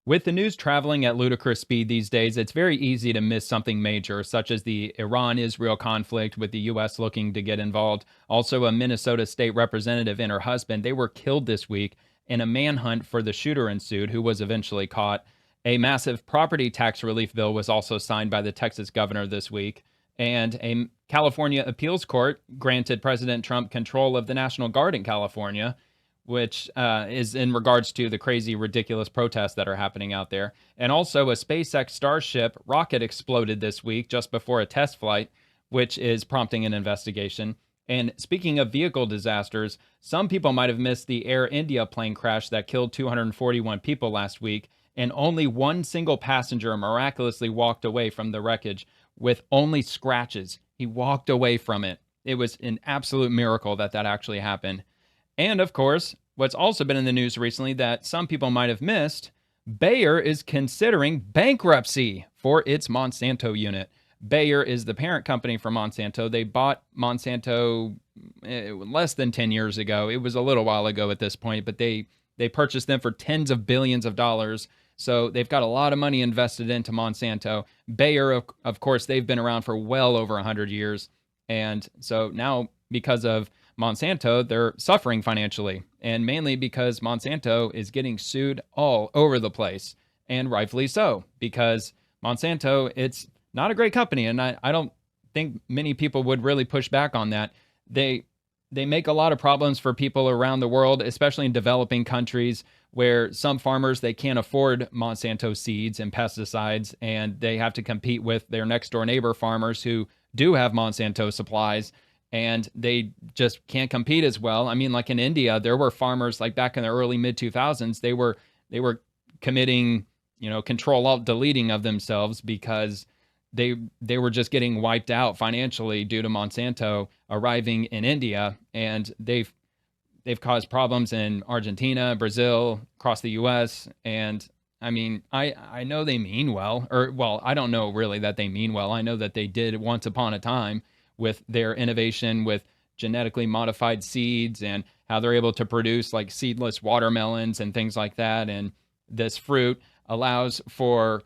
With the news traveling at ludicrous speed these days, it's very easy to miss something major, such as the Iran Israel conflict with the U.S. looking to get involved. Also, a Minnesota state representative and her husband, they were killed this week, and a manhunt for the shooter ensued, who was eventually caught. A massive property tax relief bill was also signed by the Texas governor this week, and a California appeals court granted President Trump control of the National Guard in California, which is in regards to the crazy, ridiculous protests that are happening out there. And also, a SpaceX Starship rocket exploded this week just before a test flight, which is prompting an investigation. And speaking of vehicle disasters, some people might have missed the Air India plane crash that killed 241 people last week, and only one single passenger miraculously walked away from the wreckage with only scratches. He walked away from it. It was an absolute miracle that that actually happened. And of course, what's also been in the news recently that some people might have missed, Bayer is considering bankruptcy for its Monsanto unit. Bayer is the parent company for Monsanto. They bought Monsanto less than 10 years ago. It was a little while ago at this point, but they purchased them for tens of billions of dollars. So they've got a lot of money invested into Monsanto. Bayer, of course, they've been around for well over 100 years. And so now, because of Monsanto, they're suffering financially, and mainly because Monsanto is getting sued all over the place, and rightfully so, because Monsanto, it's not a great company, and I don't think many people would really push back on that. They make a lot of problems for people around the world, especially in developing countries where some farmers, they can't afford Monsanto seeds and pesticides, and they have to compete with their next door neighbor farmers who do have Monsanto supplies, and they just can't compete as well. I mean, like in India, there were farmers like back in the early mid 2000s, they were committing, control alt deleting of themselves because they were just getting wiped out financially due to Monsanto arriving in India, and they've caused problems in Argentina, Brazil, across the US. And I mean, I know they mean well, or well, I don't know really that they mean well. I know that they did once upon a time with their innovation with genetically modified seeds and how they're able to produce like seedless watermelons and things like that. And this fruit allows for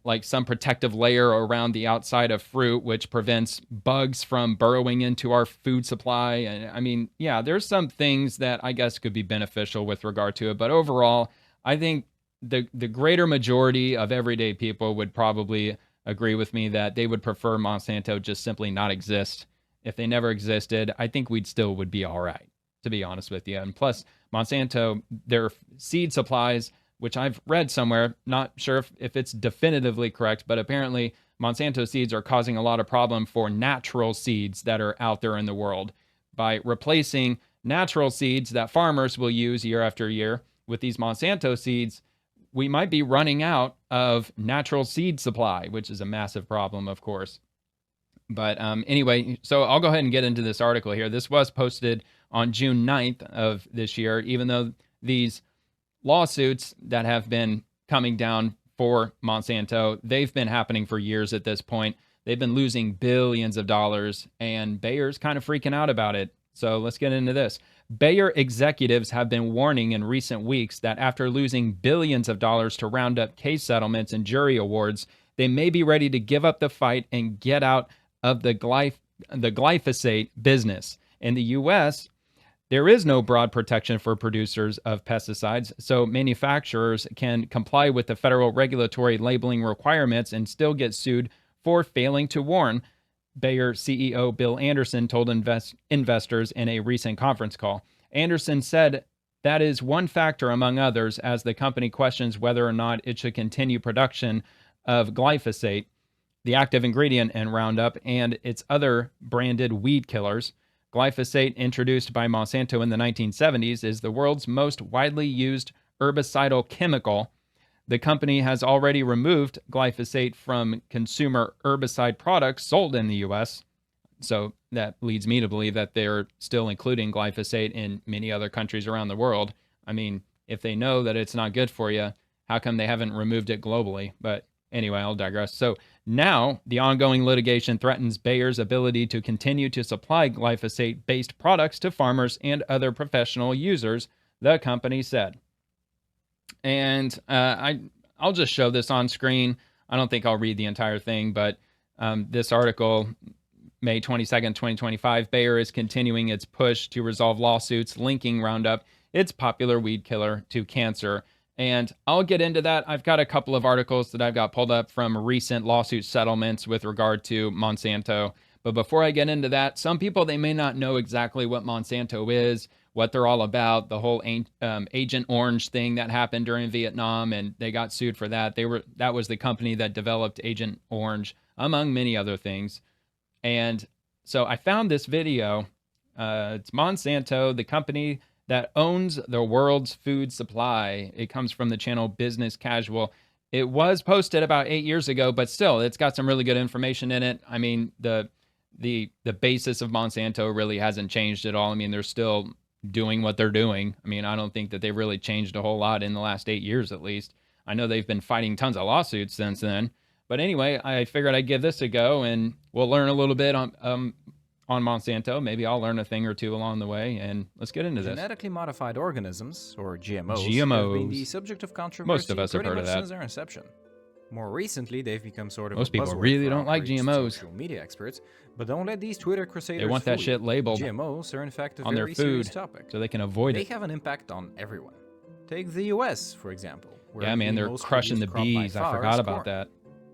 like some protective layer around the outside of fruit, which prevents bugs from burrowing into our food supply. And I mean, yeah, there's some things that I guess could be beneficial with regard to it. But overall, I think the greater majority of everyday people would probably agree with me that they would prefer Monsanto just simply not exist. If they never existed, I think we'd still would be all right, to be honest with you. And plus, Monsanto, their seed supplies, which I've read somewhere, not sure if it's definitively correct, but apparently Monsanto seeds are causing a lot of problem for natural seeds that are out there in the world. By replacing natural seeds that farmers will use year after year with these Monsanto seeds, we might be running out of natural seed supply, which is a massive problem, of course. But anyway, so I'll go ahead and get into this article here. This was posted on June 9th of this year, even though these lawsuits that have been coming down for Monsanto, they've been happening for years at this point. They've been losing billions of dollars, and Bayer's kind of freaking out about it. So let's get into this. Bayer executives have been warning in recent weeks that after losing billions of dollars to Roundup case settlements and jury awards, they may be ready to give up the fight and get out of the glyphosate business. In the U.S., there is no broad protection for producers of pesticides, so manufacturers can comply with the federal regulatory labeling requirements and still get sued for failing to warn, Bayer CEO Bill Anderson told investors in a recent conference call. Anderson said that is one factor among others as the company questions whether or not it should continue production of glyphosate, the active ingredient in Roundup, and its other branded weed killers. Glyphosate, introduced by Monsanto in the 1970s, is the world's most widely used herbicidal chemical. The company has already removed glyphosate from consumer herbicide products sold in the U.S., so that leads me to believe that they're still including glyphosate in many other countries around the world. I mean, if they know that it's not good for you, how come they haven't removed it globally? But anyway, I'll digress. So now the ongoing litigation threatens Bayer's ability to continue to supply glyphosate-based products to farmers and other professional users, the company said. And I'll just show this on screen. I don't think I'll read the entire thing, but this article, May 22nd, 2025, Bayer is continuing its push to resolve lawsuits linking Roundup, its popular weed killer, to cancer. And I'll get into that. I've got a couple of articles that I've got pulled up from recent lawsuit settlements with regard to Monsanto. But before I get into that, some people, they may not know exactly what Monsanto is, what they're all about, the whole Agent Orange thing that happened during Vietnam, and they got sued for that. That was the company that developed Agent Orange, among many other things. And so I found this video. It's Monsanto, the company that owns the world's food supply. It comes from the channel Business Casual. It was posted about 8 years ago, but still, it's got some really good information in it. I mean, the basis of Monsanto really hasn't changed at all. I mean, they're still doing what they're doing. I mean, I don't think that they've really changed a whole lot in the last 8 years, at least. I know they've been fighting tons of lawsuits since then. But anyway, I figured I'd give this a go, and we'll learn a little bit on Monsanto. Maybe I'll learn a thing or two along the way, and let's get into this. Genetically modified organisms, or GMOs, GMOs. have been the subject of controversy Most of us have heard of that since their inception. More recently, they've become sort of most a people buzzword really for don't like outraged GMOs. social media experts, but don't let these Twitter crusaders They want that fool shit you. labeled GMOs are in fact a on their very serious food topic. so they can avoid They it. have an impact on everyone. Take the US, for example. Where Yeah, man, the they're most crushing the produced crop by bees. I far forgot is about corn. that.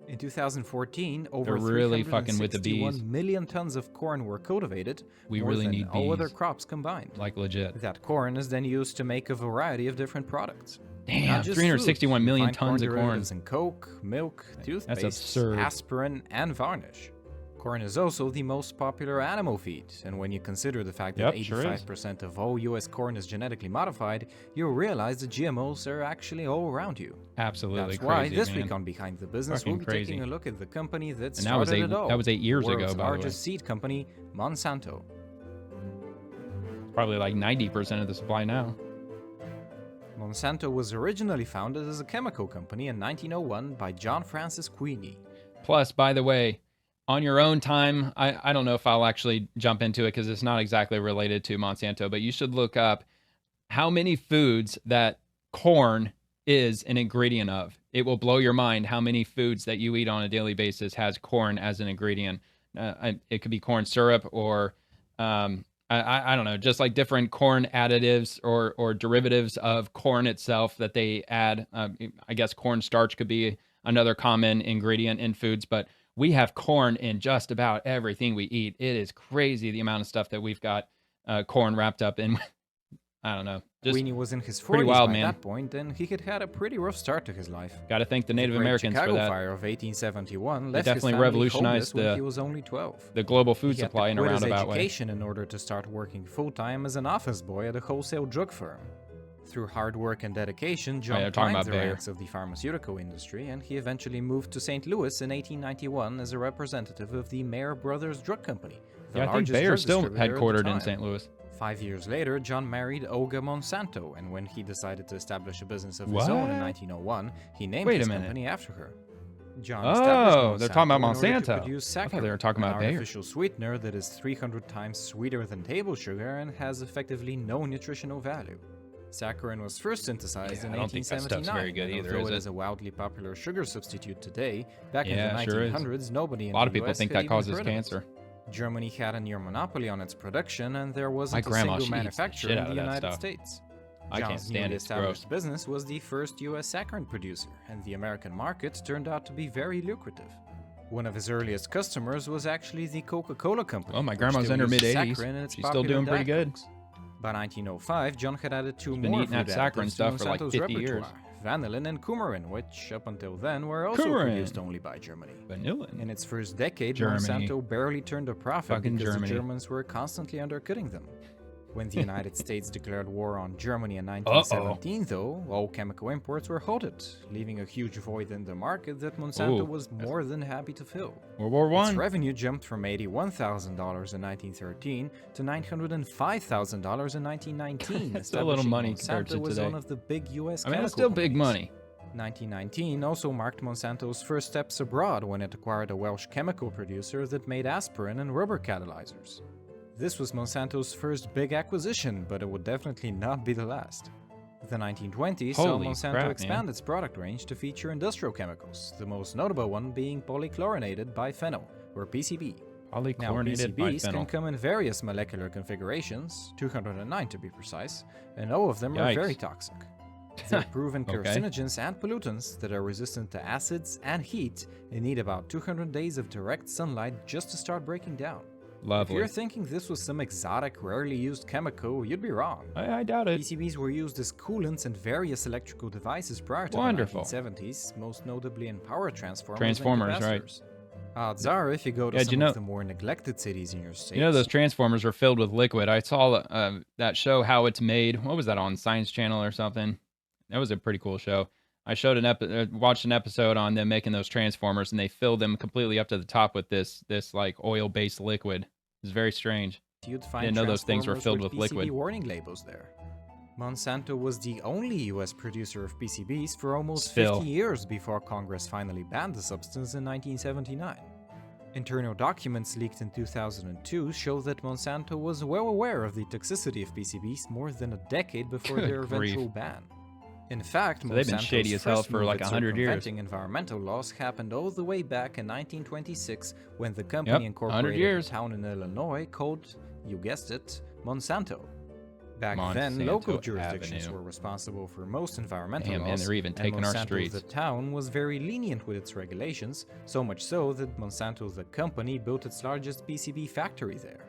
In 2014, over They're really fucking with the bees. 361 million tons of corn were cultivated, We more really than need all other bees. crops combined. Like legit. That corn is then used to make a variety of different products. Damn, Not just 361 foods. million You find tons of corn. derivatives in Coke, milk, toothpaste, absurd. aspirin, and varnish. Corn is also the most popular animal feed, and when you consider the fact that Yep, sure is. 85% of all US corn is genetically modified, you'll realize that GMOs are actually all around you. Absolutely That's why crazy, this man. week on Behind the Business, Fucking we'll be crazy. taking a look at the company that And that was started it all. that was 8 years the ago, world's by the way. largest seed company, Monsanto. Probably like 90% of the supply now. Monsanto was originally founded as a chemical company in 1901 by John Francis Queenie. Plus, by the way, on your own time, I don't know if I'll actually jump into it because it's not exactly related to Monsanto, but you should look up how many foods that corn is an ingredient of. It will blow your mind how many foods that you eat on a daily basis has corn as an ingredient. It could be corn syrup or I don't know, just like different corn additives or derivatives of corn itself that they add. I guess cornstarch could be another common ingredient in foods, but we have corn in just about everything we eat. It is crazy the amount of stuff that we've got corn wrapped up in. I don't know. Just Queenie was in his 40s pretty wild, by man. that point, and he had had a pretty rough start to his life. got to thank the Native The Great Americans Chicago for that. Fire of 1871 They left definitely his family revolutionized homeless when he was only 12. The global food He had supply to in a quit his roundabout way. education in order to start working full-time as an office boy at a wholesale drug firm. Through hard work and dedication, John they're talking climbed about the Bayer. ranks of the pharmaceutical industry, and he eventually moved to St. Louis in 1891 as a representative of the Mayer Brothers Drug Company, the Yeah, I think largest Bayer's drug still distributor at the headquartered in time. St. Louis. 5 years later, John married Olga Monsanto, and when he decided to establish a business of his What? own in 1901, he named Wait a his minute. company after her. John Oh, established they're talking about in order to Monsanto. produce I thought they were saccharin, talking an about Bayer. artificial sweetener that is 300 times sweeter than table sugar and has effectively no nutritional value. Saccharin was first synthesized Yeah, in I don't think that 1879, stuff's very good and either, although is it it? is a wildly popular sugar substitute today, back in Yeah, the sure is. 1900s, nobody in A lot of the people US think had that even causes heard of it. cancer. Germany had a near monopoly on its production, and there My wasn't a grandma, single she eats the manufacturer shit in out the of that United stuff. States. I can't John's stand newly it. It's established gross. business was the first U.S. saccharin producer, and the American market turned out to be very lucrative. One of his earliest customers was actually the Coca-Cola Company. Well, my which grandma's still in her uses mid-80s. saccharin in its She's still popular doing pretty Diet good. Cokes. By 1905, John had added two been more eating that food saccharin additives stuff to for like Monsanto's 50 years. repertoire, vanillin and coumarin, which up until then were also Coumarin. produced only by Germany. Vanillin. In its first decade, Germany. Monsanto barely turned a profit Fucking because Germany. the Germans were constantly undercutting them. When the United States declared war on Germany in 1917, though, all chemical imports were halted, leaving a huge void in the market that Monsanto Ooh. was more than happy to fill. World War Its One. revenue jumped from $81,000 in 1913 to $905,000 in 1919. Still a little money Monsanto compared to was today. one of the big U.S. I mean, that's chemical still big companies. money. 1919 also marked Monsanto's first steps abroad when it acquired a Welsh chemical producer that made aspirin and rubber catalyzers. This was Monsanto's first big acquisition, but it would definitely not be the last. The 1920s saw Holy Monsanto crap, expand man. its product range to feature industrial chemicals, the most notable one being polychlorinated biphenyl, or PCB. Now, Polychlorinated PCBs can biphenyl. come in various molecular configurations, 209 to be precise, and all of them are very Yikes. toxic. They're proven Okay. carcinogens and pollutants that are resistant to acids and heat and need about 200 days of direct sunlight just to start breaking down. If Lovely. you're thinking this was some exotic, rarely used chemical, you'd be wrong. I doubt it. PCBs were used as coolants in various electrical devices prior to Wonderful. the 1970s, most notably in power transformers Transformers, and right. capacitors. Odds are, if you go to Yeah, some of the more neglected cities in your state, You know those transformers are filled with liquid. I saw that show How It's Made. What was that on Science Channel or something? That was a pretty cool show. I watched an episode on them making those transformers, and they filled them completely up to the top with this like oil-based liquid. It's very strange. you'd find Didn't know those things were transformers filled with PCB liquid. warning labels there. Monsanto was the only US producer of PCBs for almost Still. 50 years before Congress finally banned the substance in 1979. Internal documents leaked in 2002 show that Monsanto was well aware of the toxicity of PCBs more than a decade before Good their grief. eventual ban. In fact, So they've been Monsanto's shady as hell first for move like at 100 years. circumventing environmental laws happened all the way back in 1926 when the company Yep, 100 incorporated a years. town in Illinois called, you guessed it, Monsanto. Back then, Monsanto local jurisdictions Avenue. were responsible for most environmental Damn, man, laws, they're even and taking our Monsanto streets. the town was very lenient with its regulations, so much so that Monsanto the company built its largest PCB factory there.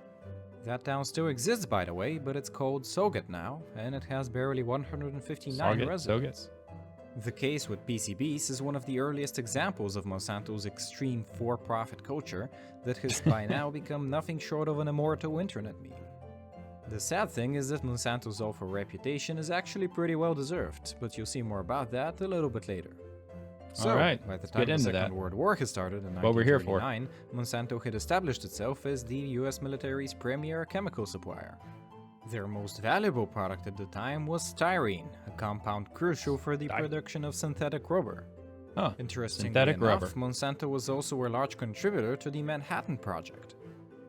That town still exists, by the way, but it's called Sauget now, and it has barely 159 Sauget, residents. The case with PCBs is one of the earliest examples of Monsanto's extreme for-profit culture that has by now become nothing short of an immortal internet meme. The sad thing is that Monsanto's awful reputation is actually pretty well deserved, but you'll see more about that a little bit later. So, Alright, by the let's time get the into Second that. World War had started in What we're here for. 1939, Monsanto had established itself as the US military's premier chemical supplier. Their most valuable product at the time was styrene, a compound crucial for the production of synthetic rubber. Huh. Interestingly Synthetic enough, rubber. Monsanto was also a large contributor to the Manhattan Project.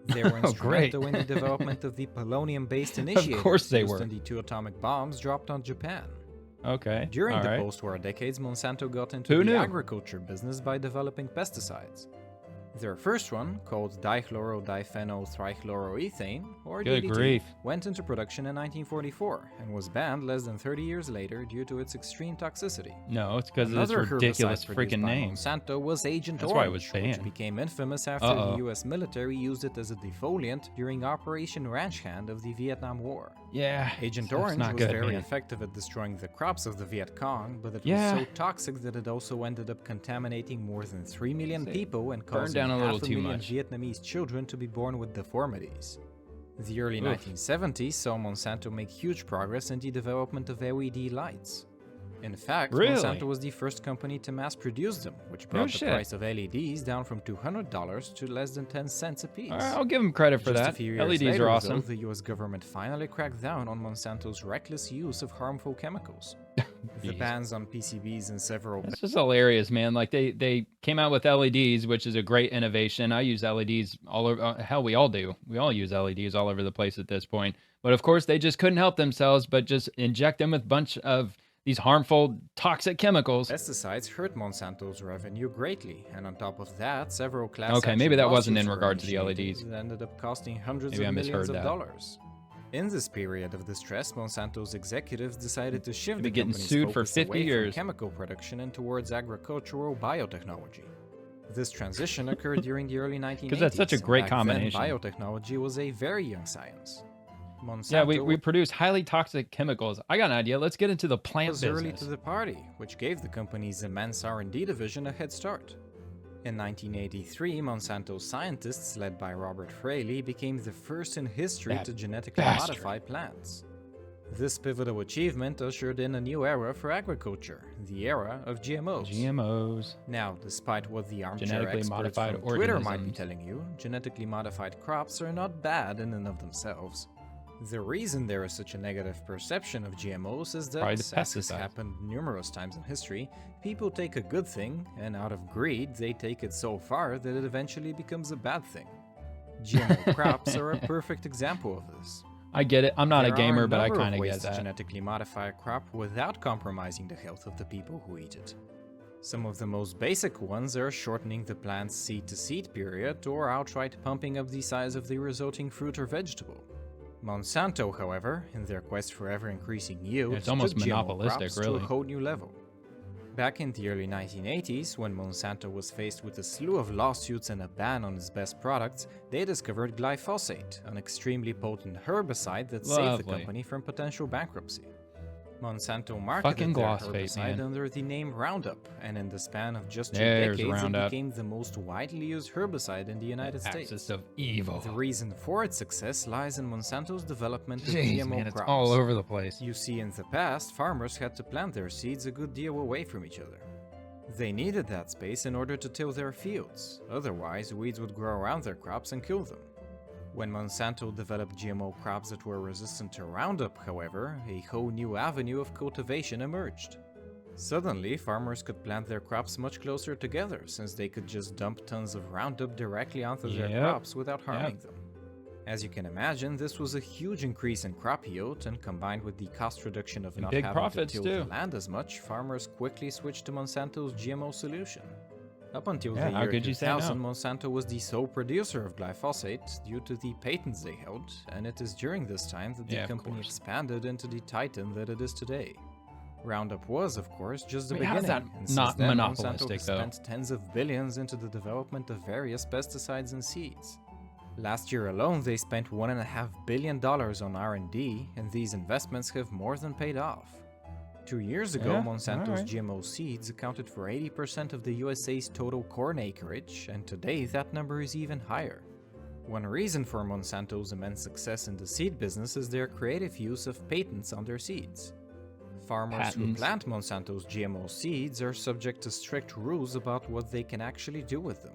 They were Oh, great. instrumental in the development of the polonium-based initiators course they used were. in the 2 atomic bombs dropped on Japan. Okay. During the alright. post-war decades, Monsanto got into Who the knew? agriculture business by developing pesticides. Their first one, called dichlorodiphenyl-trichloroethane, or Good DDT, grief. went into production in 1944 and was banned less than 30 years later due to its extreme toxicity. No, it's because of this Another ridiculous herbicide produced freaking by name. Monsanto was Agent That's why it was Orange, banned. which became infamous after Uh-oh. the US military used it as a defoliant during Operation Ranch Hand of the Vietnam War. Yeah. Agent stuff's Orange not was good, very man. effective at destroying the crops of the Viet Cong, but it Yeah. was so toxic that it also ended up contaminating more than 3 million Say, people and burned causing down a little half a too million much. Vietnamese children to be born with deformities. The early Oof. 1970s saw Monsanto make huge progress in the development of LED lights. In fact, Really? Monsanto was the first company to mass produce them, which No brought the shit. price of LEDs down from $200 to less than 10 cents a piece. I'll give them credit for Just that. a few years LEDs later, are though, awesome. the US government finally cracked down on Monsanto's reckless use of harmful chemicals. The Jeez. bans on PCBs and several That's just hilarious, man. Like they came out with LEDs, which is a great innovation. I use LEDs all over. Hell, we all do. We all use LEDs all over the place at this point. But of course, they just couldn't help themselves but just inject them with a bunch of these harmful, toxic chemicals. pesticides hurt Monsanto's revenue greatly, and on top of that, several class Okay, action maybe that wasn't in lawsuits were regard to the initiated LEDs. that ended up costing hundreds Maybe I of millions misheard of that. dollars. In this period of distress, Monsanto's executives decided to shift They've the been getting company's sued for focus 50 away years. from chemical production and towards agricultural biotechnology. This transition occurred during the early 1980s. that's such a and great back combination. Then, biotechnology was a very young science. Monsanto Yeah, we produce highly toxic chemicals. I got an idea. Let's get into the plant was early business. to the party, which gave the company's immense R&D division a head start. In 1983, Monsanto scientists, led by Robert Fraley, became the first in history That to genetically bastard. modify plants. This pivotal achievement ushered in a new era for agriculture, the era of GMOs. GMOs. Now, despite what the armchair Genetically experts modified from Twitter might be organisms. telling you, genetically modified crops are not bad in and of themselves. The reason there is such a negative perception of GMOs is that, Probably as the has pesticides. happened numerous times in history, people take a good thing, and out of greed, they take it so far that it eventually becomes a bad thing. GMO crops are a perfect example of this. I get it. I'm not a There are gamer, but I number of kind of ways get to that. genetically modify a crop without compromising the health of the people who eat it. Some of the most basic ones are shortening the plant's seed-to-seed period or outright pumping up the size of the resulting fruit or vegetable. Monsanto, however, in their quest for ever-increasing yield, It's almost took GMO monopolistic, crops to really. a whole new level. Back in the early 1980s, when Monsanto was faced with a slew of lawsuits and a ban on its best products, they discovered glyphosate, an extremely potent herbicide that saved the Lovely. company from potential bankruptcy. Monsanto marketed Fucking their glyphosate, herbicide man. under the name Roundup, and in the span of just 2 There's decades, it Roundup. became the most widely used herbicide in the United Axis States. of evil. The reason for its success lies in Monsanto's development of Jeez, GMO man, it's crops. all over the place. You see, in the past, farmers had to plant their seeds a good deal away from each other. They needed that space in order to till their fields, otherwise weeds would grow around their crops and kill them. When Monsanto developed GMO crops that were resistant to Roundup, however, a whole new avenue of cultivation emerged. Suddenly, farmers could plant their crops much closer together, since they could just dump tons of Roundup directly onto their Yep. crops without harming them. As you can imagine, this was a huge increase in crop yield, and combined with the cost reduction of And not big having profits, to till too. the land as much, farmers quickly switched to Monsanto's GMO solution. Up until Yeah, the how year could you say no? 2000, Monsanto was the sole producer of glyphosate due to the patents they held, and it is during this time that the Yeah, of company course. expanded into the titan that it is today. Roundup was, of course, just the Wait, how's beginning, that and since not then, Monsanto monopolistic, has though? spent tens of billions into the development of various pesticides and seeds. Last year alone, they spent $1.5 billion on R&D, and these investments have more than paid off. 2 years ago, Yeah, Monsanto's alright. GMO seeds accounted for 80% of the USA's total corn acreage, and today that number is even higher. One reason for Monsanto's immense success in the seed business is their creative use of patents on their seeds. Farmers who Patents. plant Monsanto's GMO seeds are subject to strict rules about what they can actually do with them.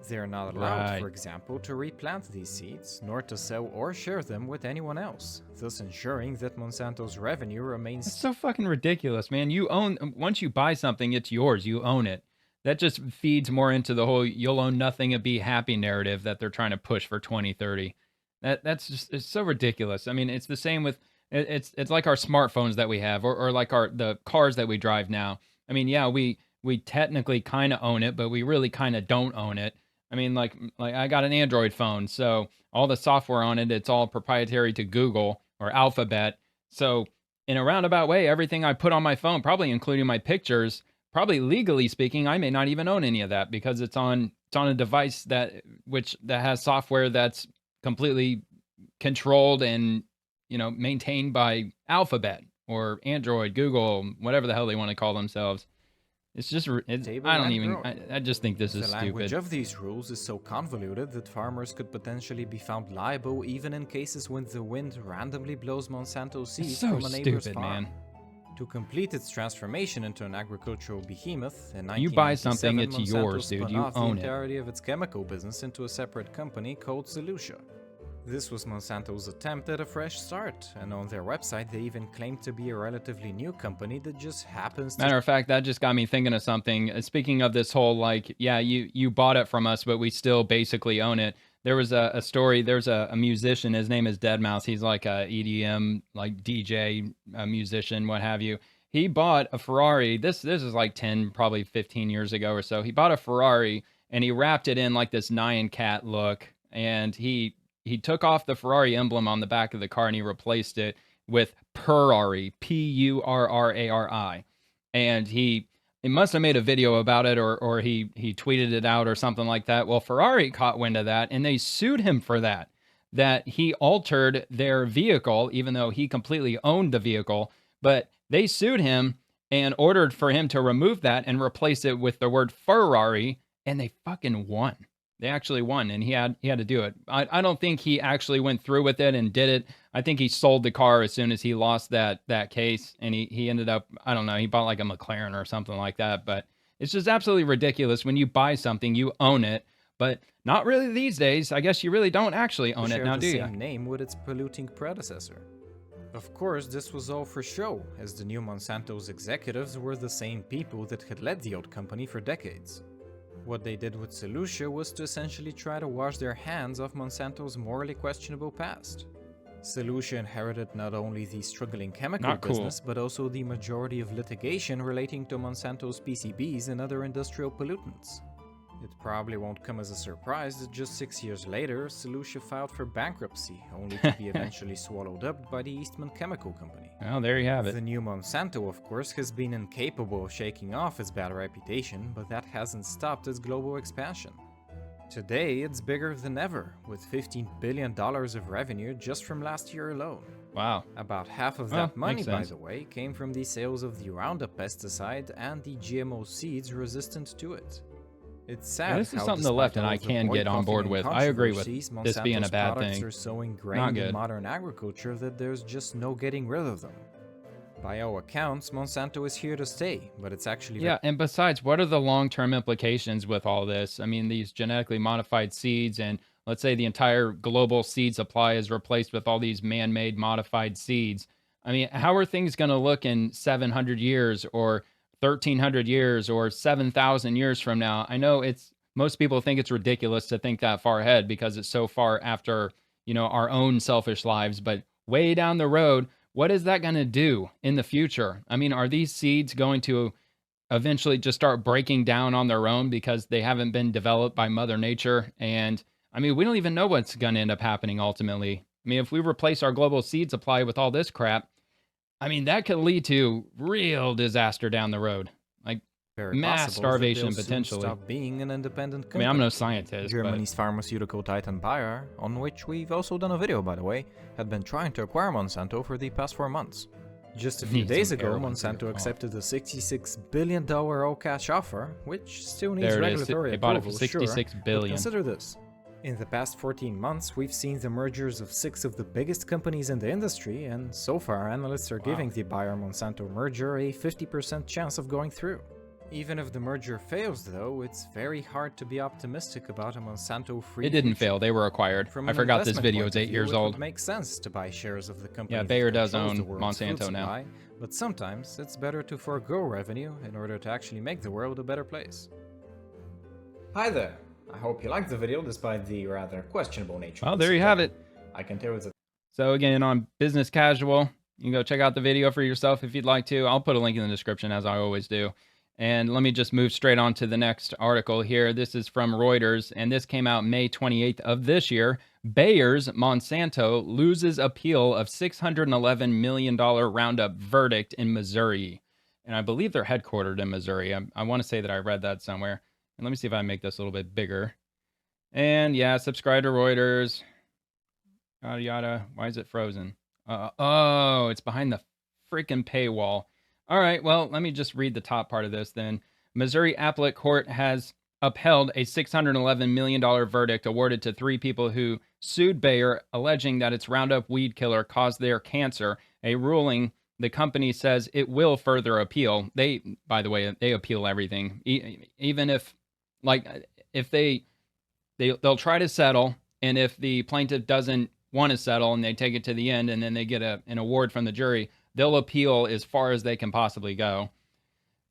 They are not allowed, Right. for example, to replant these seeds, nor to sell or share them with anyone else, thus ensuring that Monsanto's revenue remains It's so fucking ridiculous, man. You own, once you buy something, it's yours. You own it. That just feeds more into the whole you'll own nothing and be happy narrative that they're trying to push for 2030. That's just, it's so ridiculous. I mean, it's the same with it's like our smartphones that we have, or like the cars that we drive now. I mean, yeah, we technically kind of own it, but we really kind of don't own it. I mean, like I got an Android phone, so all the software on it, it's all proprietary to Google or Alphabet. So in a roundabout way, everything I put on my phone, probably including my pictures, probably legally speaking, I may not even own any of that because it's on a device that has software that's completely controlled and maintained by Alphabet or Android, Google, whatever the hell they want to call themselves. It's just Stable I don't and even growing. I just think this The is language stupid. of these rules is so convoluted that farmers could potentially be found liable even in cases when the wind randomly blows Monsanto seeds so from a neighbor's stupid, farm. man. To complete its transformation into an agricultural behemoth, in You buy something, 1997, it's Monsanto yours, dude. spun You off own the it. entirety of its chemical business into a separate company called Slew. This was Monsanto's attempt at a fresh start, and on their website they even claimed to be a relatively new company that just happens to Matter of fact, that just got me thinking of something. Speaking of this whole, like, yeah, you bought it from us, but we still basically own it. There was a story. There's a musician. His name is Deadmau5. He's like a EDM, like DJ, musician, what have you. He bought a Ferrari. This is like 10, probably 15 years ago or so. He bought a Ferrari and he wrapped it in like this Nyan cat look, and he took off the Ferrari emblem on the back of the car and he replaced it with Purrari, Purrari. And he must have made a video about it, or he tweeted it out or something like that. Well, Ferrari caught wind of that and they sued him for that he altered their vehicle, even though he completely owned the vehicle. But they sued him and ordered for him to remove that and replace it with the word Ferrari, and they fucking won. They actually won, and he had to do it. I don't think he actually went through with it and did it. I think he sold the car as soon as he lost that case, and he ended up, I don't know, he bought like a McLaren or something like that. But it's just absolutely ridiculous. When you buy something, you own it, but not really these days. I guess you really don't actually own it share now, the do you? same name with its polluting predecessor. Of course, this was all for show, as the new Monsanto's executives were the same people that had led the old company for decades. What they did with Slew was to essentially try to wash their hands of Monsanto's morally questionable past. Solution inherited not only the struggling chemical Not cool. business, but also the majority of litigation relating to Monsanto's PCBs and other industrial pollutants. It probably won't come as a surprise that just 6 years later, Solution filed for bankruptcy, only to be eventually swallowed up by the Eastman Chemical Company. Well, there you have it. The new Monsanto, of course, has been incapable of shaking off its bad reputation, but that hasn't stopped its global expansion. Today, it's bigger than ever, with $15 billion of revenue just from last year alone. Wow. About half of Well, that money, makes by sense. the way, came from the sales of the Roundup pesticide and the GMO seeds resistant to it. It's sad Well, this is how, something the left and despite all I of the can get on board boycotting and with. I agree with controversies, this being a Monsanto's bad products thing. are so Not ingrained in good. modern agriculture that there's just no getting rid of them. By all accounts, Monsanto is here to stay, but it's actually Yeah, and besides, what are the long-term implications with all this? I mean, these genetically modified seeds, and let's say the entire global seed supply is replaced with all these man-made modified seeds. I mean, how are things going to look in 700 years or 1300 years or 7,000 years from now? I know most people think it's ridiculous to think that far ahead because it's so far after, our own selfish lives, but way down the road, what is that going to do in the future? I mean, are these seeds going to eventually just start breaking down on their own because they haven't been developed by Mother Nature? And I mean, we don't even know what's going to end up happening ultimately. I mean, if we replace our global seed supply with all this crap, I mean, that could lead to real disaster down the road, like very mass possible that they'll starvation soon potentially. stop being an independent I company. mean, I'm no scientist, Germany's pharmaceutical titan Bayer, on which we've also done a video by the way, had been trying to acquire Monsanto for the past 4 months. Just a few Needs days some ago, heroin Monsanto too. accepted a $66 billion all-cash offer, which still needs There it is. regulatory They bought it for approval, sure, $66 but billion. consider this. In the past 14 months, we've seen the mergers of 6 of the biggest companies in the industry, and so far analysts are giving the Bayer-Monsanto merger a 50% chance of going through. Even if the merger fails though, it's very hard to be optimistic about a Monsanto-free It didn't future. fail. They were acquired. From I an forgot this investment video point is of 8 view, years it would old. make sense to buy shares of the company Yeah, that Bayer does controls the own world's food Monsanto now. supply, but sometimes it's better to forego revenue in order to actually make the world a better place. Hi there. I hope you liked the video despite the rather questionable nature. Well, of the there you have subject. it. I can tell it's a So again, on Business Casual, you can go check out the video for yourself if you'd like to. I'll put a link in the description as I always do. And let me just move straight on to the next article here. This is from Reuters, and this came out May 28th of this year. Bayer's Monsanto loses appeal of $611 million Roundup verdict in Missouri. And I believe they're headquartered in Missouri. I want to say that I read that somewhere. And let me see if I make this a little bit bigger. And yeah, subscribe to Reuters. Yada yada. Why is it frozen? Oh, it's behind the freaking paywall. All right, well, let me just read the top part of this then. Missouri Appellate Court has upheld a $611 million verdict awarded to 3 people who sued Bayer, alleging that its Roundup weed killer caused their cancer, a ruling the company says it will further appeal. By the way, they appeal everything. Even if, they'll try to settle, and if the plaintiff doesn't want to settle and they take it to the end and then they get an award from the jury, they'll appeal as far as they can possibly go.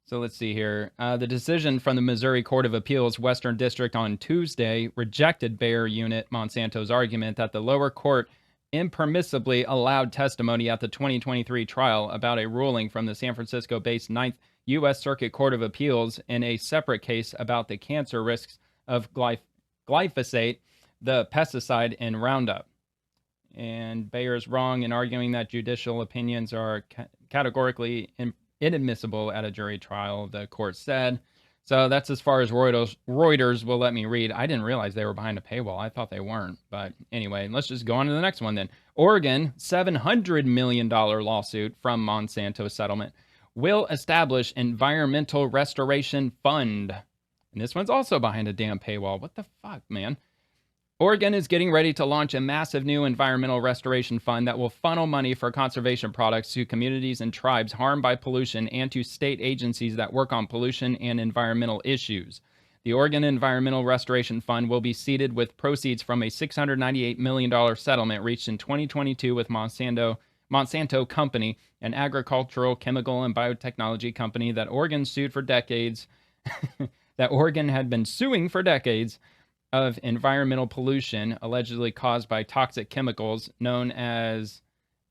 So let's see here. The decision from the Missouri Court of Appeals Western District on Tuesday rejected Bayer unit Monsanto's argument that the lower court impermissibly allowed testimony at the 2023 trial about a ruling from the San Francisco-based 9th U.S. Circuit Court of Appeals in a separate case about the cancer risks of glyphosate, the pesticide in Roundup. And Bayer is wrong in arguing that judicial opinions are categorically inadmissible at a jury trial, the court said. So that's as far as Reuters will let me read. I didn't realize they were behind a paywall. I thought they weren't. But anyway, let's just go on to the next one then. Oregon, $700 million lawsuit from Monsanto settlement will establish Environmental Restoration Fund. And this one's also behind a damn paywall. What the fuck, man? Oregon is getting ready to launch a massive new environmental restoration fund that will funnel money for conservation products to communities and tribes harmed by pollution and to state agencies that work on pollution and environmental issues. The Oregon Environmental Restoration Fund will be seeded with proceeds from a $698 million settlement reached in 2022 with Monsanto Company, an agricultural, chemical, and biotechnology company that Oregon sued for decades, that Oregon had been suing for decades. of environmental pollution allegedly caused by toxic chemicals known as,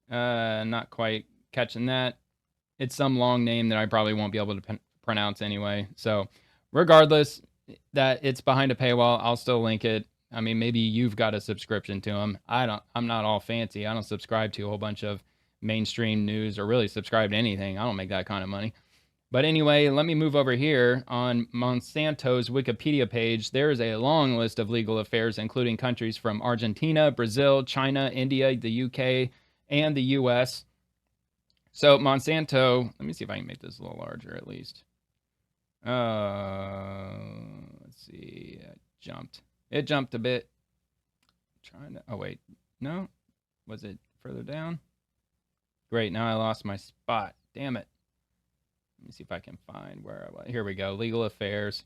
not quite catching that. It's some long name that I probably won't be able to pronounce anyway. So, regardless that it's behind a paywall, I'll still link it. I mean, maybe you've got a subscription to them. I'm not all fancy. I don't subscribe to a whole bunch of mainstream news or really subscribe to anything. I don't make that kind of money. But anyway, let me move over here. On Monsanto's Wikipedia page, there is a long list of legal affairs, including countries from Argentina, Brazil, China, India, the UK, and the US. So Monsanto, let me see if I can make this a little larger at least. Let's see. It jumped a bit. Oh wait, no, was it further down? Great, now I lost my spot. Damn it. Let me see if I can find where I was. Here we go. Legal affairs.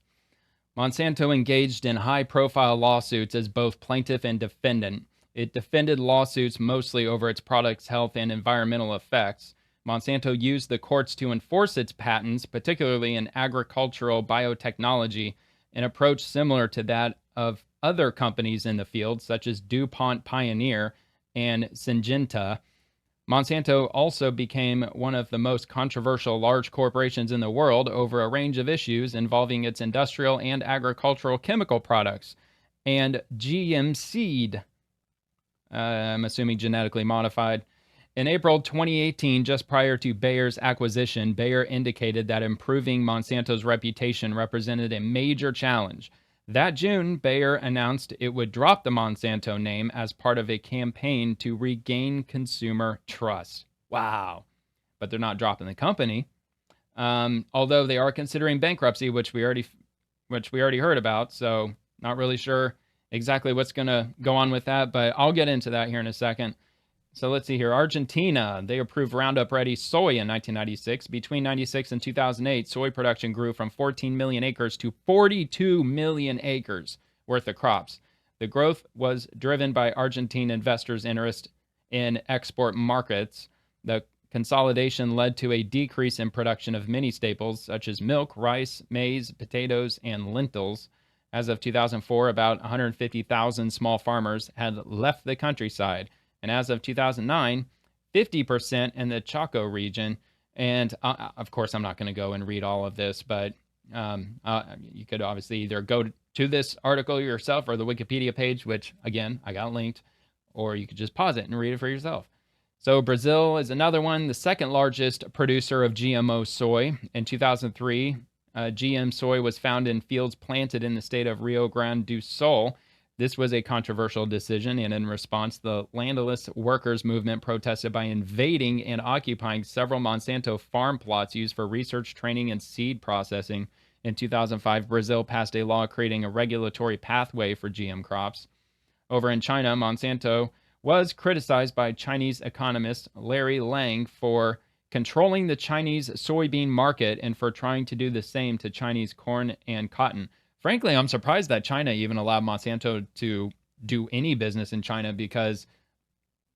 Monsanto engaged in high-profile lawsuits as both plaintiff and defendant. It defended lawsuits mostly over its products' health and environmental effects. Monsanto used the courts to enforce its patents, particularly in agricultural biotechnology, an approach similar to that of other companies in the field, such as DuPont Pioneer and Syngenta. Monsanto also became one of the most controversial large corporations in the world over a range of issues involving its industrial and agricultural chemical products and GM seed. I'm assuming genetically modified. In April 2018, just prior to Bayer's acquisition, Bayer indicated that improving Monsanto's reputation represented a major challenge. That June, Bayer announced it would drop the Monsanto name as part of a campaign to regain consumer trust. Wow. But they're not dropping the company. Although they are considering bankruptcy, which we already heard about. So not really sure exactly what's going to go on with that, but I'll get into that here in a second. So let's see here. Argentina, they approved Roundup Ready soy in 1996. Between 96 and 2008, soy production grew from 14 million acres to 42 million acres worth of crops. The growth was driven by Argentine investors' interest in export markets. The consolidation led to a decrease in production of many staples such as milk, rice, maize, potatoes, and lentils. As of 2004, about 150,000 small farmers had left the countryside. And as of 2009, 50% in the Chaco region. And of course, I'm not going to go and read all of this, but you could obviously either go to this article yourself or the Wikipedia page, which, again, I got linked, or you could just pause it and read it for yourself. So Brazil is another one, the second largest producer of GMO soy. In 2003, GM soy was found in fields planted in the state of Rio Grande do Sul. This was a controversial decision, and in response, the landless workers movement protested by invading and occupying several Monsanto farm plots used for research, training, and seed processing. In 2005, Brazil passed a law creating a regulatory pathway for GM crops. Over in China, Monsanto was criticized by Chinese economist Larry Lang for controlling the Chinese soybean market and for trying to do the same to Chinese corn and cotton. Frankly, I'm surprised that China even allowed Monsanto to do any business in China because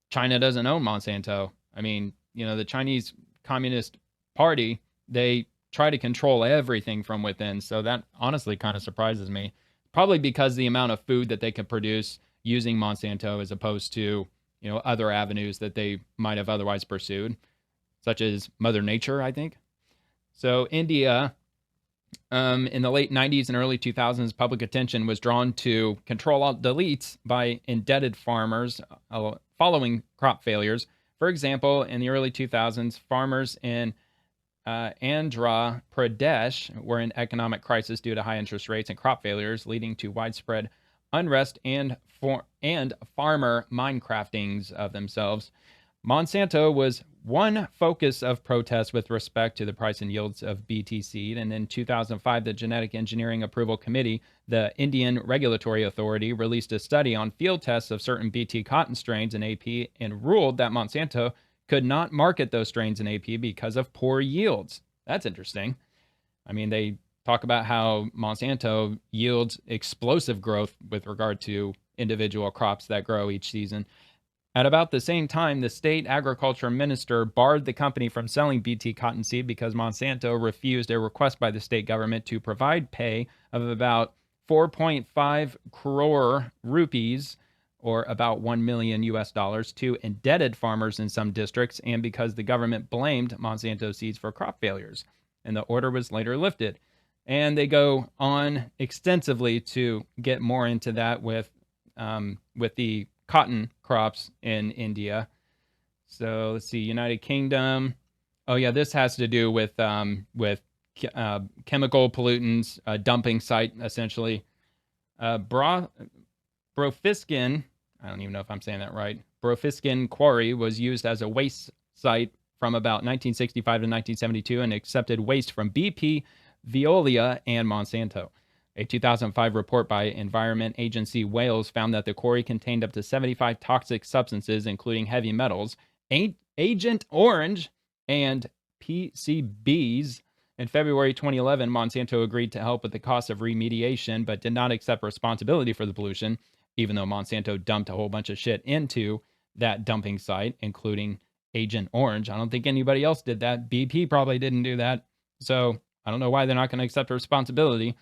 China doesn't own Monsanto. I mean, the Chinese Communist Party, they try to control everything from within. So that honestly kind of surprises me. Probably because the amount of food that they can produce using Monsanto as opposed to, other avenues that they might have otherwise pursued, such as Mother Nature, I think. So India, in the late 90s and early 2000s, public attention was drawn to Control-Alt-Deletes by indebted farmers following crop failures. For example, in the early 2000s, farmers in Andhra Pradesh were in economic crisis due to high interest rates and crop failures, leading to widespread unrest and farmer Minecraftings of themselves. Monsanto was one focus of protest with respect to the price and yields of BT seed, and in 2005, the Genetic Engineering Approval Committee, the Indian Regulatory Authority, released a study on field tests of certain BT cotton strains in AP and ruled that Monsanto could not market those strains in AP because of poor yields. That's interesting. I mean, they talk about how Monsanto yields explosive growth with regard to individual crops that grow each season. At about the same time, the state agriculture minister barred the company from selling BT cottonseed because Monsanto refused a request by the state government to provide pay of about 4.5 crore rupees, or about 1 million US dollars, to indebted farmers in some districts, and because the government blamed Monsanto seeds for crop failures. And the order was later lifted. And they go on extensively to get more into that with the cotton crops in India. So let's see, United Kingdom. Oh yeah, this has to do with chemical pollutants, dumping site essentially. Brofiskin, I don't even know if I'm saying that right. Brofiskin Quarry was used as a waste site from about 1965 to 1972 and accepted waste from BP, Veolia, and Monsanto. A 2005 report by Environment Agency Wales found that the quarry contained up to 75 toxic substances, including heavy metals, Agent Orange, and PCBs. In February 2011, Monsanto agreed to help with the cost of remediation, but did not accept responsibility for the pollution, even though Monsanto dumped a whole bunch of shit into that dumping site, including Agent Orange. I don't think anybody else did that. BP probably didn't do that. So I don't know why they're not going to accept responsibility.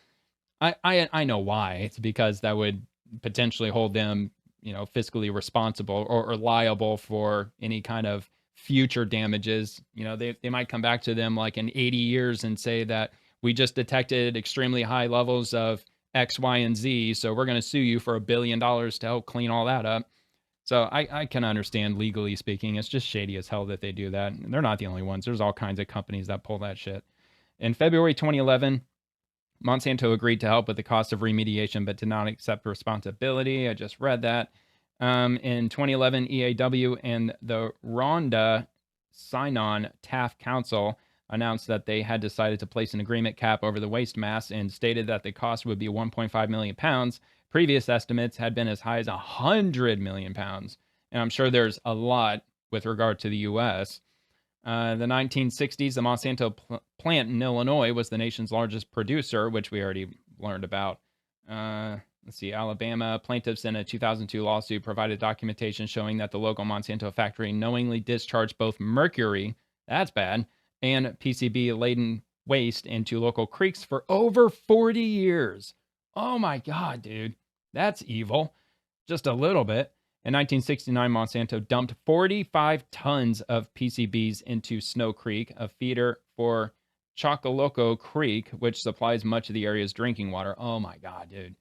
I know why. It's because that would potentially hold them, fiscally responsible or liable for any kind of future damages. They might come back to them like in 80 years and say that we just detected extremely high levels of X, Y, and Z, so we're going to sue you for $1 billion to help clean all that up. So I can understand, legally speaking, it's just shady as hell that they do that. And they're not the only ones. There's all kinds of companies that pull that shit. In February 2011, Monsanto agreed to help with the cost of remediation, but did not accept responsibility. I just read that. In 2011, EAW and the Rhonda Sign-On TAF Council announced that they had decided to place an agreement cap over the waste mass and stated that the cost would be 1.5 million pounds. Previous estimates had been as high as 100 million pounds. And I'm sure there's a lot with regard to the U.S. The 1960s, the Monsanto plant in Illinois was the nation's largest producer, which we already learned about. Let's see, Alabama plaintiffs in a 2002 lawsuit provided documentation showing that the local Monsanto factory knowingly discharged both mercury, that's bad, and PCB-laden waste into local creeks for over 40 years. Oh my God, dude. That's evil. Just a little bit. In 1969, Monsanto dumped 45 tons of PCBs into Snow Creek, a feeder for Chocoloco Creek, which supplies much of the area's drinking water. Oh my God, dude.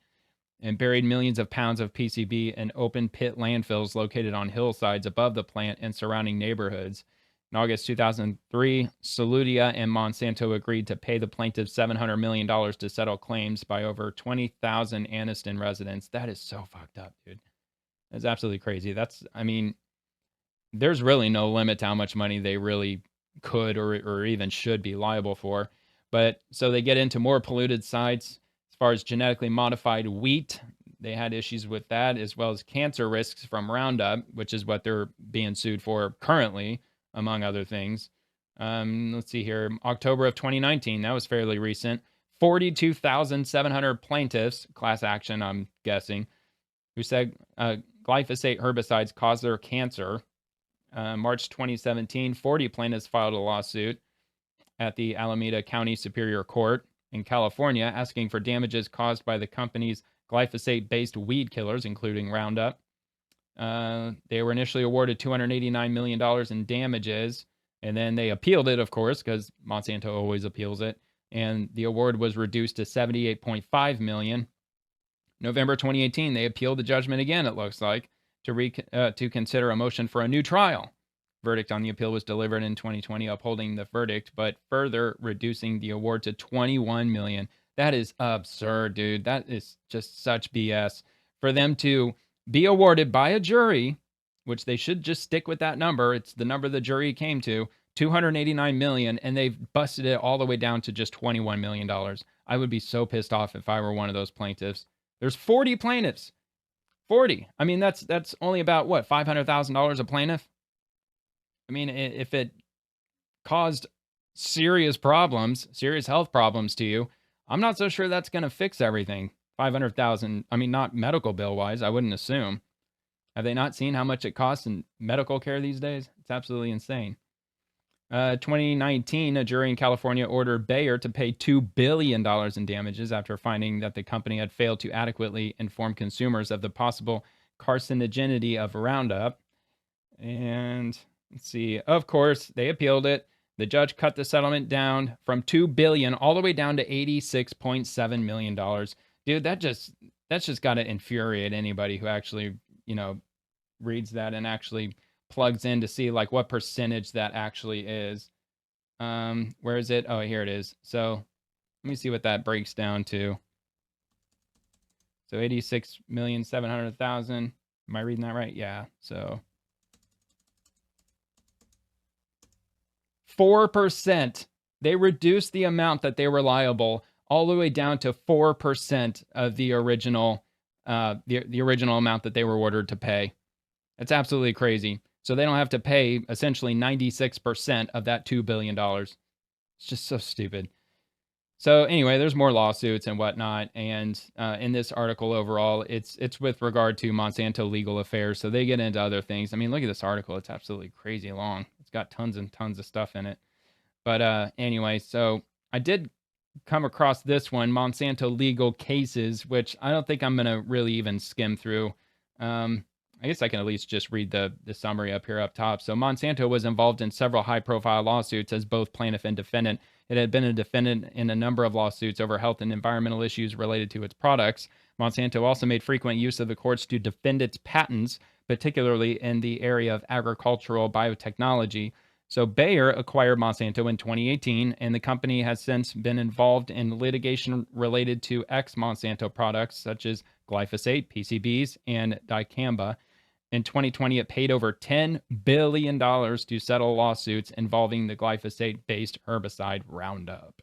And buried millions of pounds of PCB in open pit landfills located on hillsides above the plant and surrounding neighborhoods. In August 2003, Saludia and Monsanto agreed to pay the plaintiffs $700 million to settle claims by over 20,000 Anniston residents. That is so fucked up, dude. That's absolutely crazy. There's really no limit to how much money they really could or even should be liable for. But so they get into more polluted sites. As far as genetically modified wheat, they had issues with that, as well as cancer risks from Roundup, which is what they're being sued for currently, among other things. Let's see here. October of 2019, that was fairly recent. 42,700 plaintiffs, class action, I'm guessing, who said glyphosate herbicides cause their cancer. March 2017, 40 plaintiffs filed a lawsuit at the Alameda County Superior Court in California asking for damages caused by the company's glyphosate-based weed killers, including Roundup. They were initially awarded $289 million in damages, and then they appealed it, of course, because Monsanto always appeals it, and the award was reduced to $78.5 million. November 2018, they appealed the judgment again, it looks like, to consider a motion for a new trial. Verdict on the appeal was delivered in 2020, upholding the verdict, but further reducing the award to $21 million. That is absurd, dude. That is just such BS. For them to be awarded by a jury, which they should just stick with that number. It's the number the jury came to, $289 million, and they've busted it all the way down to just $21 million. I would be so pissed off if I were one of those plaintiffs. There's 40 plaintiffs. 40. I mean, that's only about, what, $500,000 a plaintiff? I mean, if it caused serious problems, serious health problems to you, I'm not so sure that's going to fix everything. 500,000, I mean, not medical bill-wise, I wouldn't assume. Have they not seen how much it costs in medical care these days? It's absolutely insane. 2019, a jury in California ordered Bayer to pay $2 billion in damages after finding that the company had failed to adequately inform consumers of the possible carcinogenity of Roundup. And let's see, of course, they appealed it. The judge cut the settlement down from $2 billion all the way down to $86.7 million. Dude, that's just got to infuriate anybody who actually, reads that and actually plugs in to see like what percentage that actually is. Where is it? Oh, here it is. So let me see what that breaks down to. So 86,700,000. Am I reading that right? Yeah. So 4%. They reduced the amount that they were liable all the way down to 4% of the original the original amount that they were ordered to pay. That's absolutely crazy. So they don't have to pay essentially 96% of that $2 billion. It's just so stupid. So anyway, there's more lawsuits and whatnot. And in this article overall, it's with regard to Monsanto Legal Affairs. So they get into other things. I mean, look at this article. It's absolutely crazy long. It's got tons and tons of stuff in it. But anyway, so I did come across this one, Monsanto Legal Cases, which I don't think I'm going to really even skim through. I guess I can at least just read the summary up here up top. So Monsanto was involved in several high-profile lawsuits as both plaintiff and defendant. It had been a defendant in a number of lawsuits over health and environmental issues related to its products. Monsanto also made frequent use of the courts to defend its patents, particularly in the area of agricultural biotechnology. So Bayer acquired Monsanto in 2018, and the company has since been involved in litigation related to ex-Monsanto products such as glyphosate, PCBs, and dicamba. In 2020, it paid over $10 billion to settle lawsuits involving the glyphosate-based herbicide Roundup.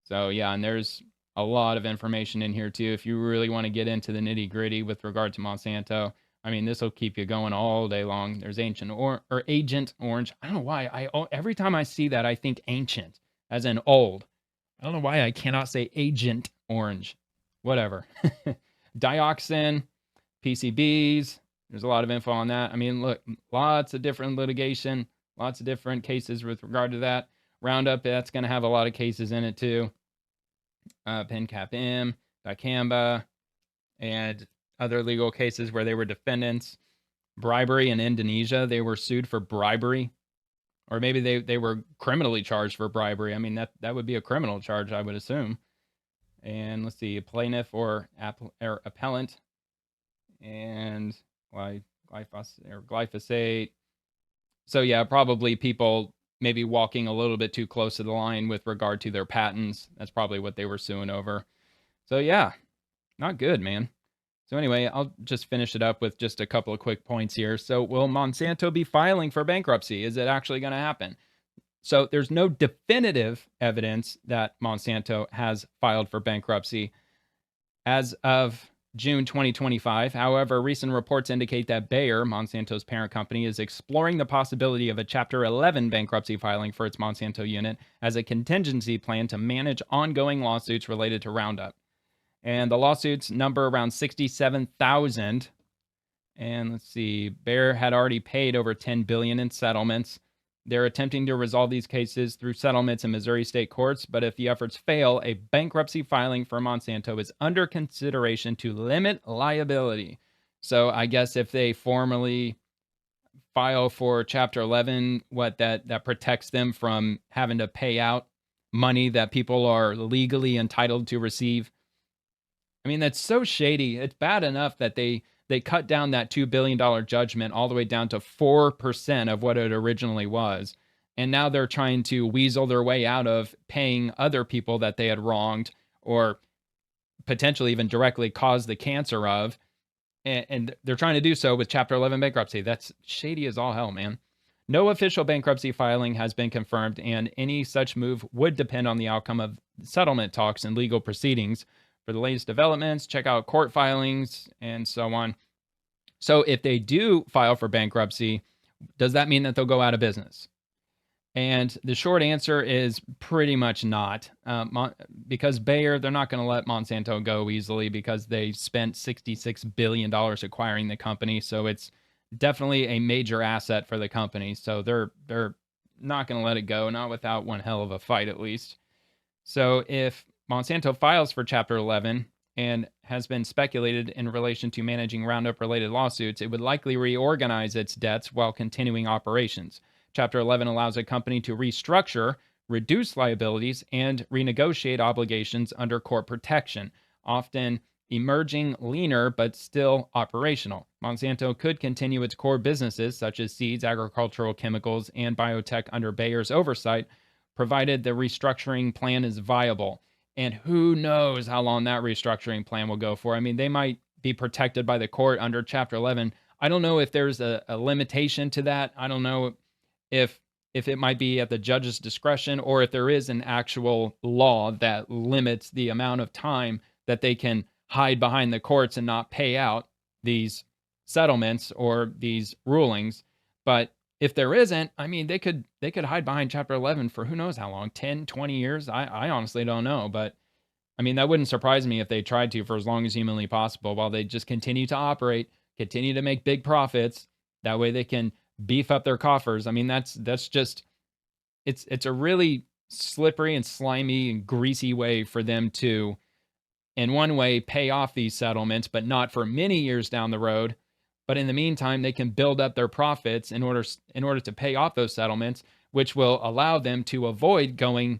So yeah, and there's a lot of information in here too if you really want to get into the nitty-gritty with regard to Monsanto. I mean, this will keep you going all day long. There's Agent Orange. I don't know why every time I see that I think ancient as in old. I don't know why I cannot say Agent Orange. Whatever. Dioxin, PCBs. There's a lot of info on that. I mean, look, lots of different litigation, lots of different cases with regard to that. Roundup, that's going to have a lot of cases in it too. PenCap-M, dicamba, and other legal cases where they were defendants. Bribery in Indonesia, they were sued for bribery. Or maybe they were criminally charged for bribery. I mean, that would be a criminal charge, I would assume. And let's see, plaintiff or appellant. And glyphosate. So yeah, probably people maybe walking a little bit too close to the line with regard to their patents. That's probably what they were suing over. So yeah, not good, man. So anyway, I'll just finish it up with just a couple of quick points here. So will Monsanto be filing for bankruptcy? Is it actually going to happen? So there's no definitive evidence that Monsanto has filed for bankruptcy as of June 2025. However, recent reports indicate that Bayer, Monsanto's parent company, is exploring the possibility of a Chapter 11 bankruptcy filing for its Monsanto unit as a contingency plan to manage ongoing lawsuits related to Roundup. And the lawsuits number around 67,000. And let's see, Bayer had already paid over $10 billion in settlements. They're attempting to resolve these cases through settlements in Missouri state courts, but if the efforts fail, a bankruptcy filing for Monsanto is under consideration to limit liability. So I guess if they formally file for Chapter 11, that protects them from having to pay out money that people are legally entitled to receive. I mean, that's so shady. It's bad enough that they cut down that $2 billion judgment all the way down to 4% of what it originally was. And now they're trying to weasel their way out of paying other people that they had wronged or potentially even directly caused the cancer of. And they're trying to do so with Chapter 11 bankruptcy. That's shady as all hell, man. No official bankruptcy filing has been confirmed, and any such move would depend on the outcome of settlement talks and legal proceedings. For the latest developments, check out court filings and so on. So if they do file for bankruptcy, does that mean that they'll go out of business? And the short answer is pretty much not. Because Bayer, they're not going to let Monsanto go easily because they spent $66 billion acquiring the company. So it's definitely a major asset for the company. So they're not going to let it go, not without one hell of a fight at least. So if Monsanto files for Chapter 11 and has been speculated in relation to managing Roundup related lawsuits, it would likely reorganize its debts while continuing operations. Chapter 11 allows a company to restructure, reduce liabilities, and renegotiate obligations under court protection, often emerging leaner but still operational. Monsanto could continue its core businesses such as seeds, agricultural chemicals, and biotech under Bayer's oversight, provided the restructuring plan is viable. And who knows how long that restructuring plan will go for. I mean, they might be protected by the court under Chapter 11. I don't know if there's a limitation to that. I don't know if it might be at the judge's discretion or if there is an actual law that limits the amount of time that they can hide behind the courts and not pay out these settlements or these rulings. But if there isn't, I mean, they could hide behind Chapter 11 for who knows how long, 10, 20 years? I honestly don't know. But I mean, that wouldn't surprise me if they tried to for as long as humanly possible while they just continue to operate, continue to make big profits. That way they can beef up their coffers. I mean, that's just, it's a really slippery and slimy and greasy way for them to, in one way, pay off these settlements, but not for many years down the road. But in the meantime, they can build up their profits in order to pay off those settlements, which will allow them to avoid going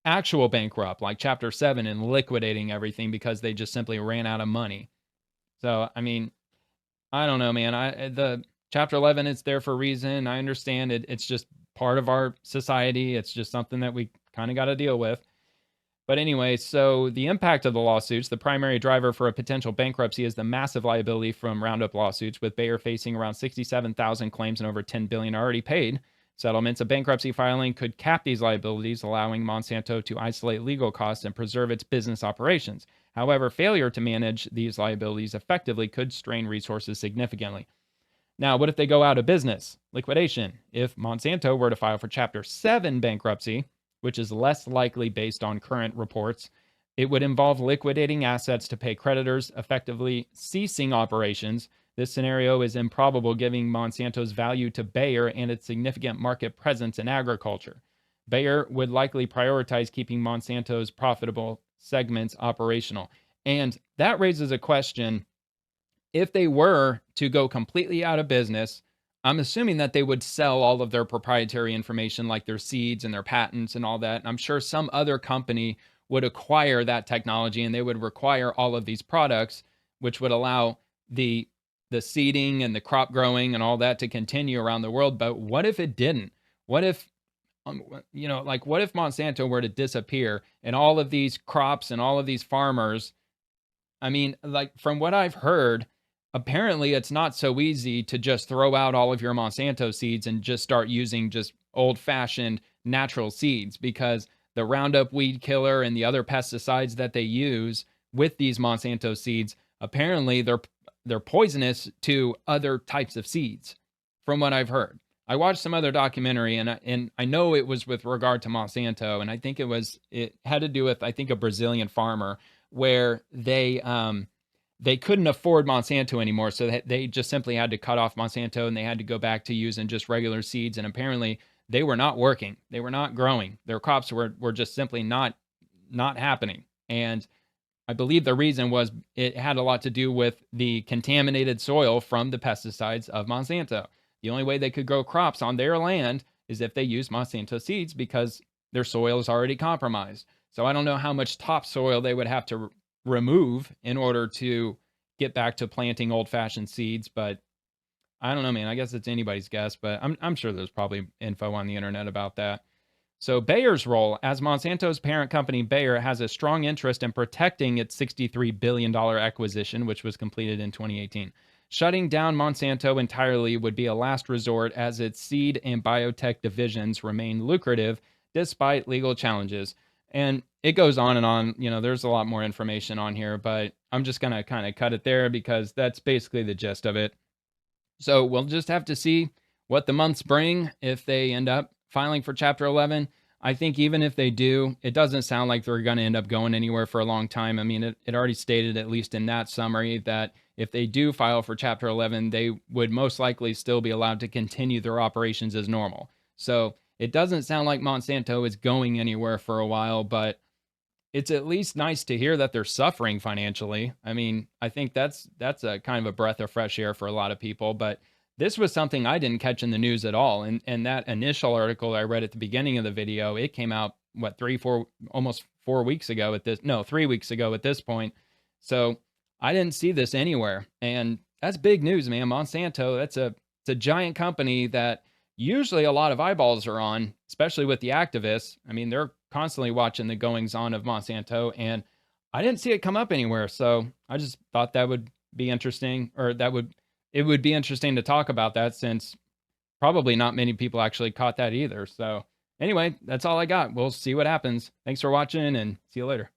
actual bankrupt, like Chapter 7, and liquidating everything because they just simply ran out of money. So, I mean, I don't know, man. The Chapter 11 is there for a reason. I understand it. It's just part of our society. It's just something that we kind of got to deal with. But anyway, so the impact of the lawsuits, the primary driver for a potential bankruptcy is the massive liability from Roundup lawsuits, with Bayer facing around 67,000 claims and over $10 billion already paid settlements. A bankruptcy filing could cap these liabilities, allowing Monsanto to isolate legal costs and preserve its business operations. However, failure to manage these liabilities effectively could strain resources significantly. Now, what if they go out of business? Liquidation. If Monsanto were to file for Chapter 7 bankruptcy, which is less likely based on current reports, it would involve liquidating assets to pay creditors, effectively ceasing operations. This scenario is improbable given Monsanto's value to Bayer and its significant market presence in agriculture. Bayer would likely prioritize keeping Monsanto's profitable segments operational. And that raises a question. If they were to go completely out of business, I'm assuming that they would sell all of their proprietary information, like their seeds and their patents and all that. And I'm sure some other company would acquire that technology and they would require all of these products, which would allow the seeding and the crop growing and all that to continue around the world. But what if it didn't? What if, what if Monsanto were to disappear and all of these crops and all of these farmers, I mean, like from what I've heard, apparently it's not so easy to just throw out all of your Monsanto seeds and just start using just old-fashioned natural seeds, because the Roundup weed killer and the other pesticides that they use with these Monsanto seeds, apparently they're poisonous to other types of seeds, from what I've heard. I watched some other documentary and I know it was with regard to Monsanto, and I think it had to do with, I think, a Brazilian farmer where they couldn't afford Monsanto anymore, so they just simply had to cut off Monsanto and they had to go back to using just regular seeds. And apparently they were not working. They were not growing. Their crops were just simply not happening. And I believe the reason was it had a lot to do with the contaminated soil from the pesticides of Monsanto. The only way they could grow crops on their land is if they used Monsanto seeds, because their soil is already compromised. So I don't know how much topsoil they would have to remove in order to get back to planting old-fashioned seeds, but I don't know, man. I guess it's anybody's guess, but I'm sure there's probably info on the internet about that. So Bayer's role. As Monsanto's parent company, Bayer has a strong interest in protecting its $63 billion acquisition, which was completed in 2018. Shutting down Monsanto entirely would be a last resort, as its seed and biotech divisions remain lucrative despite legal challenges. And it goes on and on. There's a lot more information on here, but I'm just going to kind of cut it there because that's basically the gist of it. So we'll just have to see what the months bring if they end up filing for Chapter 11. I think even if they do, it doesn't sound like they're going to end up going anywhere for a long time. I mean, it already stated, at least in that summary, that if they do file for Chapter 11, they would most likely still be allowed to continue their operations as normal. So it doesn't sound like Monsanto is going anywhere for a while, but it's at least nice to hear that they're suffering financially. I mean, I think that's a kind of a breath of fresh air for a lot of people, but this was something I didn't catch in the news at all. And that initial article I read at the beginning of the video, it came out what 3 4 almost 4 weeks ago at this no, 3 weeks ago at this point. So, I didn't see this anywhere. And that's big news, man. Monsanto, it's a giant company that usually a lot of eyeballs are on, especially with the activists. I mean, they're constantly watching the goings on of Monsanto, and I didn't see it come up anywhere. So I just thought that would be interesting, or it would be interesting to talk about that since probably not many people actually caught that either. So anyway, that's all I got. We'll see what happens. Thanks for watching and see you later.